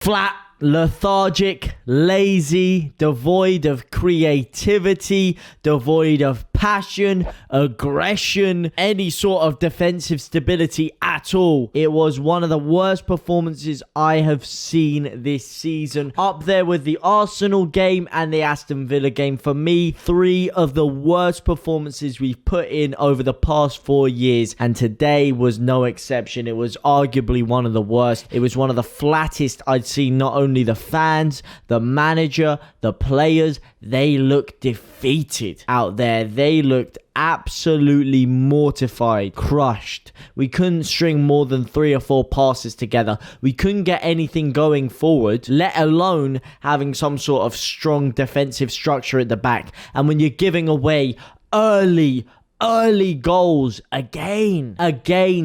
Flat, lethargic, lazy, devoid of creativity, devoid of passion, aggression, any sort of defensive stability at all. It was one of the worst performances I have seen this season. Up there with the Arsenal game and the Aston Villa game. For me, 3 of the worst performances we've put in over the past 4 years. And today was no exception. It was arguably one of the worst. It was one of the flattest I'd seen. Not only the fans, the manager, the players, they looked defeated out there. They looked absolutely mortified, crushed. We couldn't string more than 3 or 4 passes together. We couldn't get anything going forward, let alone having some sort of strong defensive structure at the back. And when you're giving away early goals again,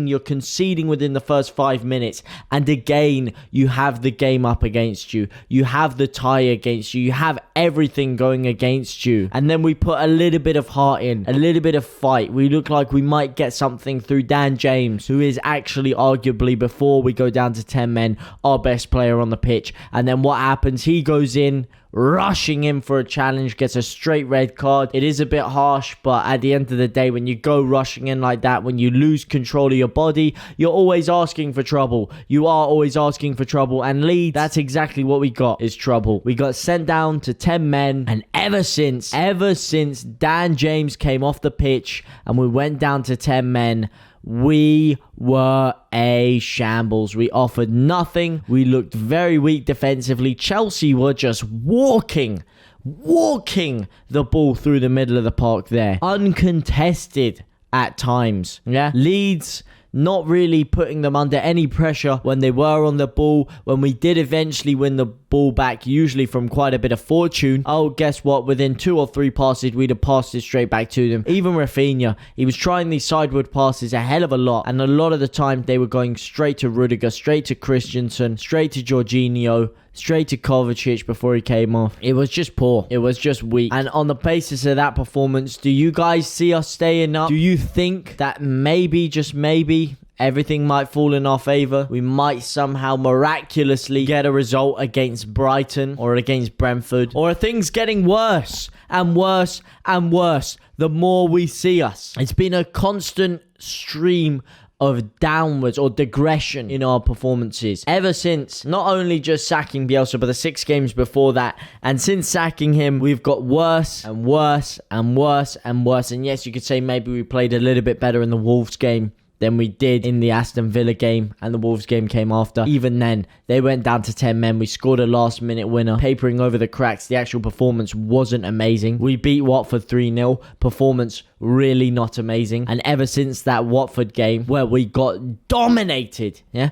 you're conceding within the first 5 minutes, and again you have the game up against you, you have the tie against you, you have everything going against you, and then we put a little bit of heart in, a little bit of fight. We look like we might get something through Dan James, who is actually arguably, before we go down to 10 men, our best player on the pitch. And then what happens? He goes in rushing in for a challenge, gets a straight red card. It is a bit harsh, but at the end of the day, when you go rushing in like that, when you lose control of your body, you're always asking for trouble. You are always asking for trouble, and Leeds, that's exactly what we got, is trouble. We got sent down to 10 men, and ever since Dan James came off the pitch and we went down to 10 men, we were a shambles. We offered nothing. We looked very weak defensively. Chelsea were just walking the ball through the middle of the park there. Uncontested at times. Yeah. Leeds not really putting them under any pressure when they were on the ball. When we did eventually win the ball back, usually from quite a bit of fortune, oh, guess what? Within 2 or 3 passes, we'd have passed it straight back to them. Even Rafinha, he was trying these sideward passes a hell of a lot, and a lot of the time they were going straight to Rudiger, straight to Christensen, straight to Jorginho, straight to Kovacic before he came off. It was just poor. It was just weak. And on the basis of that performance, do you guys see us staying up? Do you think that maybe, just maybe, everything might fall in our favor? We might somehow miraculously get a result against Brighton or against Brentford? Or are things getting worse and worse and worse the more we see us? It's been a constant stream of downwards or digression in our performances ever since not only just sacking Bielsa, but the 6 games before that. And since sacking him, we've got worse and worse and worse and worse. And yes, you could say maybe we played a little bit better in the Wolves game than we did in the Aston Villa game, and the Wolves game came after. Even then, they went down to 10 men. We scored a last-minute winner, papering over the cracks. The actual performance wasn't amazing. We beat Watford 3-0. Performance really not amazing. And ever since that Watford game, where we got dominated in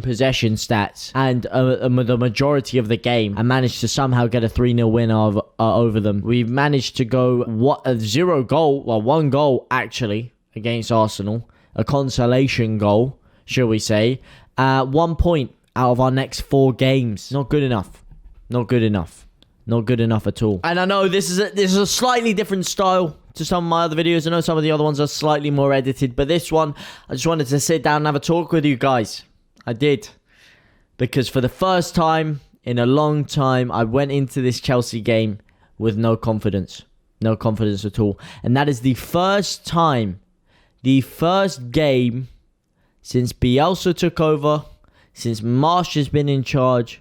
possession stats and the majority of the game, and managed to somehow get a 3-0 win over them, we've managed to go 1 goal actually against Arsenal, a consolation goal, shall we say. 1 point out of our next 4 games. Not good enough. Not good enough. Not good enough at all. And I know this is a slightly different style to some of my other videos. I know some of the other ones are slightly more edited, but this one, I just wanted to sit down and have a talk with you guys. I did. Because for the first time in a long time, I went into this Chelsea game with no confidence. No confidence at all. And that is the first time, the first game since Bielsa took over, since Marsh has been in charge,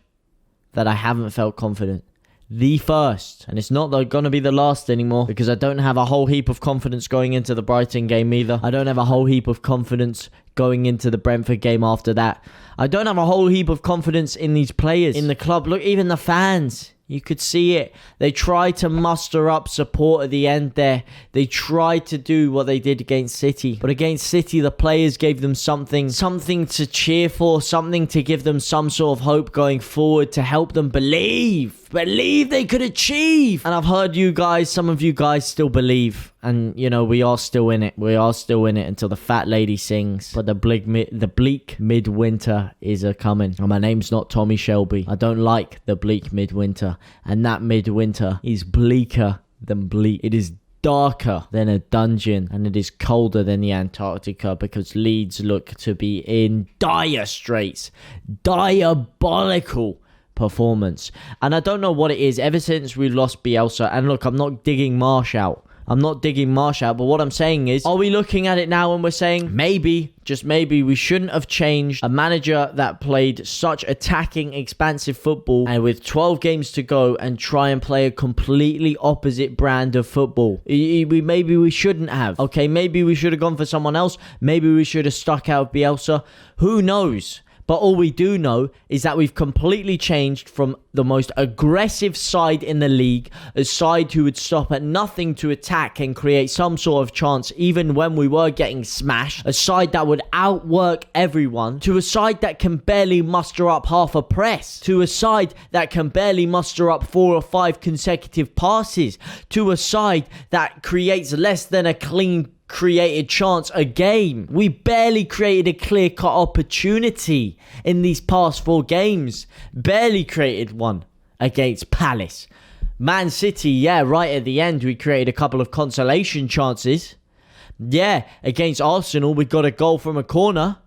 that I haven't felt confident. The first. And it's not going to be the last anymore, because I don't have a whole heap of confidence going into the Brighton game either. I don't have a whole heap of confidence going into the Brentford game after that. I don't have a whole heap of confidence in these players, in the club. Look, even the fans. You could see it. They tried to muster up support at the end there. They tried to do what they did against City. But against City, the players gave them something to cheer for, something to give them some sort of hope going forward, to help them believe they could achieve. And I've heard you guys, some of you guys still believe. And, you know, we are still in it. We are still in it until the fat lady sings. But the bleak midwinter is a-coming. And my name's not Tommy Shelby. I don't like the bleak midwinter. And that midwinter is bleaker than bleak. It is darker than a dungeon, and it is colder than the Antarctica, because Leeds look to be in dire straits. Diabolical performance. And I don't know what it is. Ever since we lost Bielsa, and look, I'm not digging Marsh out. But what I'm saying is, are we looking at it now and we're saying, maybe, just maybe, we shouldn't have changed a manager that played such attacking, expansive football, and with 12 games to go, and try and play a completely opposite brand of football? Maybe we shouldn't have. Okay, maybe we should have gone for someone else. Maybe we should have stuck out with Bielsa. Who knows? But all we do know is that we've completely changed from the most aggressive side in the league, a side who would stop at nothing to attack and create some sort of chance even when we were getting smashed, a side that would outwork everyone, to a side that can barely muster up half a press, to a side that can barely muster up 4 or 5 consecutive passes, to a side that creates less than a clean created chance a game. We barely created a clear-cut opportunity in these past 4 games. Barely created one against Palace. Man City, yeah, right at the end, we created a couple of consolation chances. Yeah, against Arsenal, we got a goal from a corner.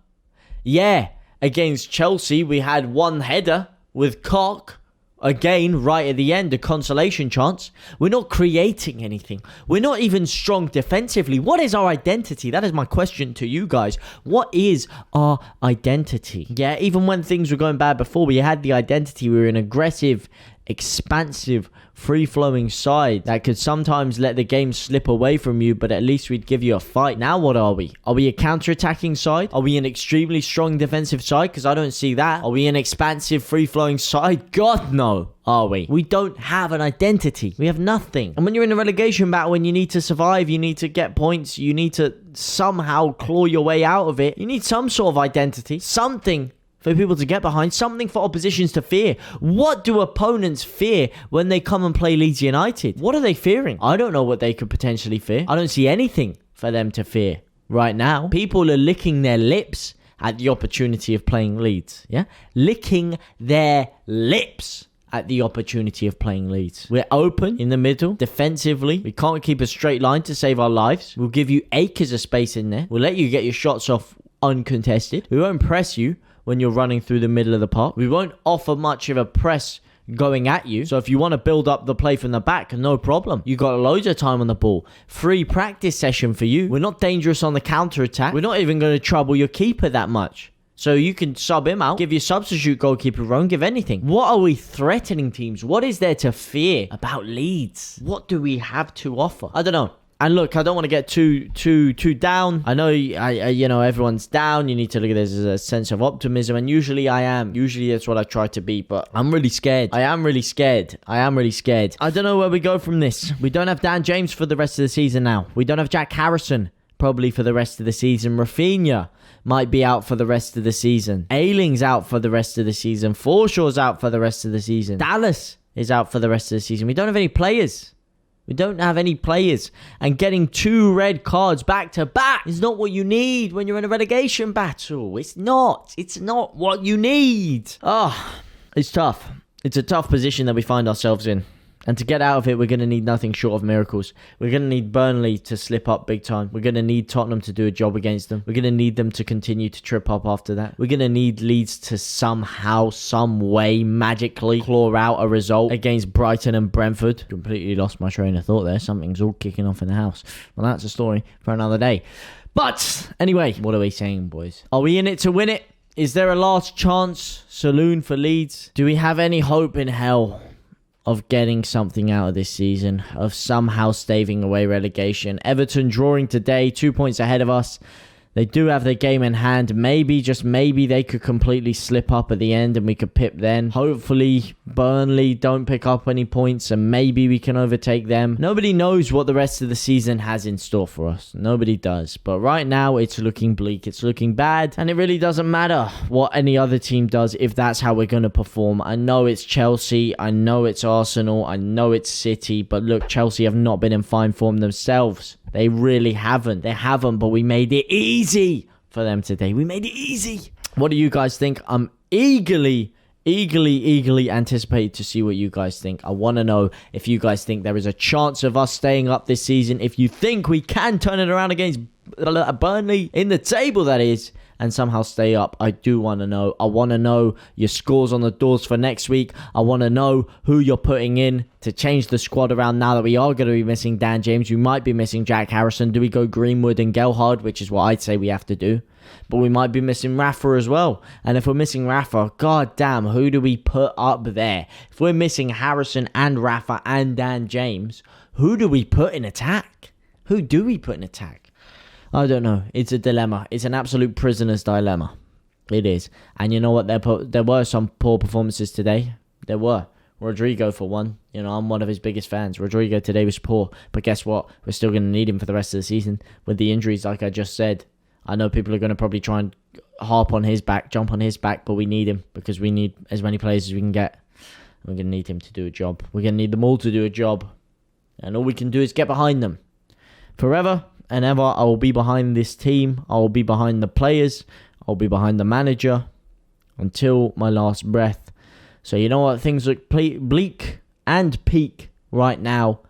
Yeah, against Chelsea, we had one header with Koch. Again, right at the end, a consolation chance. We're not creating anything. We're not even strong defensively. What is our identity? That is my question to you guys. What is our identity? Yeah, even when things were going bad before, we had the identity. We were an aggressive, expansive, free-flowing side that could sometimes let the game slip away from you, but at least we'd give you a fight. Now what are we? Are we a counter-attacking side? Are we an extremely strong defensive side? Because I don't see that. Are we an expansive, free-flowing side? God, no. Are we? We don't have an identity. We have nothing. And when you're in a relegation battle, when you need to survive, you need to get points, you need to somehow claw your way out of it, you need some sort of identity, something for people to get behind, something for oppositions to fear. What do opponents fear when they come and play Leeds United? What are they fearing? I don't know what they could potentially fear. I don't see anything for them to fear right now. People are licking their lips at the opportunity of playing Leeds. Yeah? Licking their lips at the opportunity of playing Leeds. We're open in the middle, defensively. We can't keep a straight line to save our lives. We'll give you acres of space in there. We'll let you get your shots off uncontested. We won't press you when you're running through the middle of the park. We won't offer much of a press going at you. So if you want to build up the play from the back, no problem. You got loads of time on the ball. Free practice session for you. We're not dangerous on the counter-attack. We're not even going to trouble your keeper that much. So you can sub him out, give your substitute goalkeeper a run, give anything. What are we threatening teams? What is there to fear about Leeds? What do we have to offer? I don't know. And look, I don't want to get too down. I know, you know, everyone's down. You need to look at this as a sense of optimism. And usually I am. Usually that's what I try to be. But I'm really scared. I am really scared. I don't know where we go from this. We don't have Dan James for the rest of the season now. We don't have Jack Harrison probably for the rest of the season. Rafinha might be out for the rest of the season. Ayling's out for the rest of the season. Forshaw's out for the rest of the season. Dallas is out for the rest of the season. We don't have any players. And getting 2 red cards back to back is not what you need when you're in a relegation battle. It's not what you need. It's tough. It's a tough position that we find ourselves in. And to get out of it, we're going to need nothing short of miracles. We're going to need Burnley to slip up big time. We're going to need Tottenham to do a job against them. We're going to need them to continue to trip up after that. We're going to need Leeds to somehow, some way, magically claw out a result against Brighton and Brentford. Completely lost my train of thought there. Something's all kicking off in the house. Well, that's a story for another day. But anyway, what are we saying, boys? Are we in it to win it? Is there a last chance saloon for Leeds? Do we have any hope in hell of getting something out of this season, of somehow staving away relegation? Everton drawing today, 2 points ahead of us. They do have their game in hand. Maybe, just maybe, they could completely slip up at the end and we could pip then. Hopefully, Burnley don't pick up any points and maybe we can overtake them. Nobody knows what the rest of the season has in store for us. Nobody does. But right now, it's looking bleak. It's looking bad. And it really doesn't matter what any other team does if that's how we're going to perform. I know it's Chelsea. I know it's Arsenal. I know it's City. But look, Chelsea have not been in fine form themselves. They really haven't. They haven't, but we made it easy for them today. We made it easy. What do you guys think? I'm eagerly eagerly anticipate to see what you guys think. I want to know if you guys think there is a chance of us staying up this season. If you think we can turn it around against Burnley in the table, that is, and somehow stay up. I do want to know. I want to know your scores on the doors for next week. I want to know who you're putting in to change the squad around now that we are going to be missing Dan James. We might be missing Jack Harrison. Do we go Greenwood and Gelhardt, which is what I'd say we have to do? But we might be missing Rafa as well. And if we're missing Rafa, god damn, who do we put up there? If we're missing Harrison and Rafa and Dan James, who do we put in attack? Who do we put in attack? I don't know. It's a dilemma. It's an absolute prisoner's dilemma. It is. And you know what? There were some poor performances today. There were. Rodrigo, for one. You know, I'm one of his biggest fans. Rodrigo today was poor. But guess what? We're still going to need him for the rest of the season. With the injuries, like I just said. I know people are going to probably try and harp on his back, jump on his back. But we need him because we need as many players as we can get. We're going to need him to do a job. We're going to need them all to do a job. And all we can do is get behind them. Forever and ever, I will be behind this team. I will be behind the players. I'll be behind the manager until my last breath. So you know what? Things look bleak and peak right now.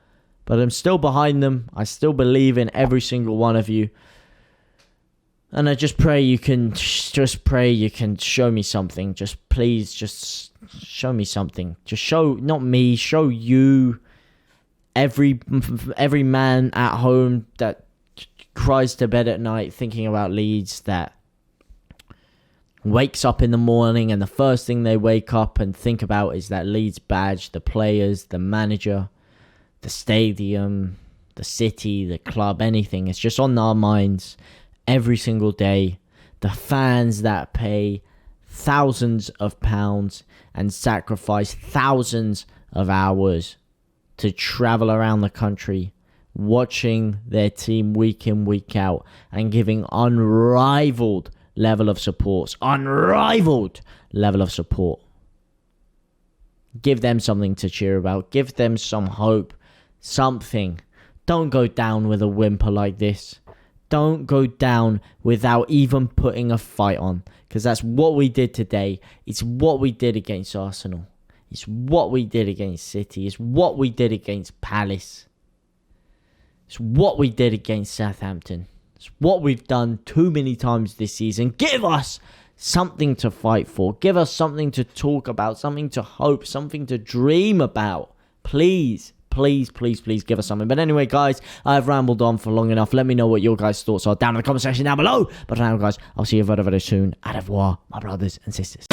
But I'm still behind them. I still believe in every single one of you. And I just pray you can show me something. Just please, just show me something. Just show, not me, show you, every man at home that cries to bed at night thinking about Leeds, that wakes up in the morning and the first thing they wake up and think about is that Leeds badge, the players, the manager, the stadium, the city, the club, anything. It's just on our minds every single day. The fans that pay thousands of pounds and sacrifice thousands of hours to travel around the country, watching their team week in, week out, and giving unrivaled level of support. Unrivaled level of support. Give them something to cheer about. Give them some hope. Something. Don't go down with a whimper like this. Don't go down without even putting a fight on. Because that's what we did today. It's what we did against Arsenal. It's what we did against City. It's what we did against Palace. It's what we did against Southampton. It's what we've done too many times this season. Give us something to fight for. Give us something to talk about. Something to hope. Something to dream about. Please. Please give us something. But anyway, guys, I've rambled on for long enough. Let me know what your guys' thoughts are down in the comment section down below. But for now, guys, I'll see you very, very soon. Au revoir, my brothers and sisters.